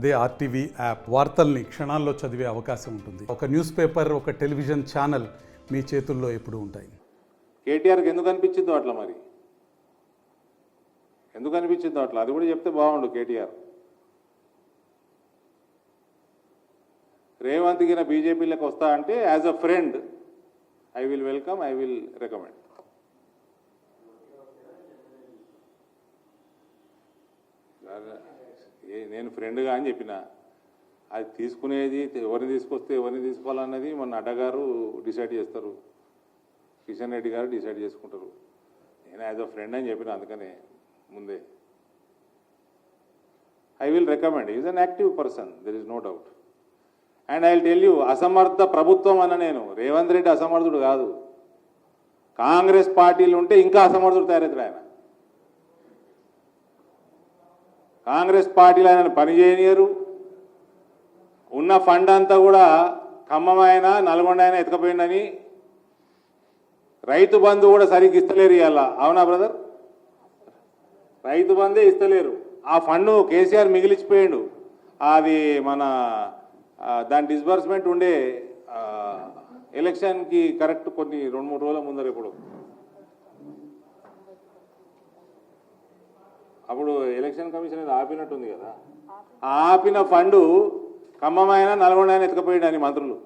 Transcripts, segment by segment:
అదే RTV app వార్తల్ని క్షణాల్లో చదివే అవకాశం ఉంటుంది. ఒక న్యూస్ పేపర్, ఒక టెలివిజన్ ఛానల్ మీ చేతుల్లో ఎప్పుడూ ఉంటాయి. కేటీఆర్కి ఎందుకు అనిపించిందో అట్లా, మరి ఎందుకు అనిపించిందో అట్లా అది కూడా చెప్తే బాగుండు. కేటీఆర్ రేవంత్ గిన బీజేపీలోకి వస్తా అంటే as a friend I will welcome, I will recommend. నేను ఫ్రెండ్గా అని చెప్పిన, అది తీసుకునేది ఎవరిని తీసుకొస్తే ఎవరిని తీసుకోవాలన్నది మొన్న అడ్డగారు డిసైడ్ చేస్తారు, కిషన్ రెడ్డి గారు డిసైడ్ చేసుకుంటారు. నేను యాజ్ అ ఫ్రెండ్ అని చెప్పిన, అందుకనే ముందే I will recommend. Is an active person, there is no doubt. And I will tell you, అసమర్థ ప్రభుత్వం అన్న నేను, రేవంత్ రెడ్డి అసమర్థుడు కాదు. కాంగ్రెస్ పార్టీలు ఉంటే ఇంకా అసమర్థుడు తయారవుతాడు ఆయన. కాంగ్రెస్ పార్టీలు ఆయన పని చేయనియరు. ఉన్న ఫండ్ అంతా కూడా ఖమ్మం అయినా నల్గొండ అయినా ఎత్తుకపోయిందని, రైతు బంధు కూడా సరిగ్గా ఇస్తలేరు ఇవాళ. అవునా బ్రదర్? రైతు బంధే ఇస్తలేరు. ఆ ఫండ్ కేసీఆర్ మిగిలిచిపోయాడు. అది మన దాని డిస్బర్స్మెంట్ ఉండే ఎలక్షన్కి కరెక్ట్ కొన్ని 2-3 రోజుల ముందర ఇప్పుడు, అప్పుడు ఎలక్షన్ కమిషన్ అది ఆపినట్టుంది కదా, ఆపిన ఫండు ఖమ్మం అయినా నల్గొండ అయినా ఎత్తుకపోయాడు మంత్రులు.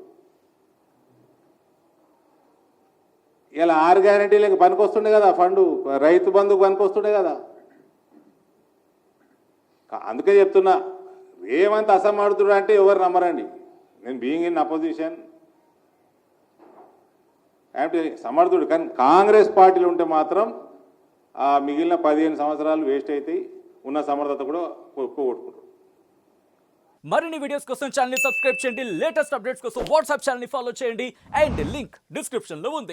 ఇలా 6 గ్యారెంటీలకు పనికొస్తుండే కదా ఫండు, రైతు బంధుకు పనికొస్తుండే కదా. అందుకే చెప్తున్నా, రేవంత్ అసమర్థుడు అంటే ఎవరు నమ్మరండి. నేను బీయింగ్ ఇన్ అపోజిషన్ అంటే సమర్థుడు, కానీ కాంగ్రెస్ పార్టీలు ఉంటే మాత్రం ఆ మిగిలిన 15 సంవత్సరాలు వేస్ట్ అవుతాయి. ఉన్న సమర్థత కూడా పోగొట్టుకుంటారు. మరిన్ని వీడియోస్ కోసం ఛానల్ ని సబ్స్క్రైబ్ చేయండి. లేటెస్ట్ అప్డేట్స్ కోసం వాట్సాప్ ఛానల్ ని ఫాలో చేయండి. అండ్ లింక్ డిస్క్రిప్షన్ లో ఉంది.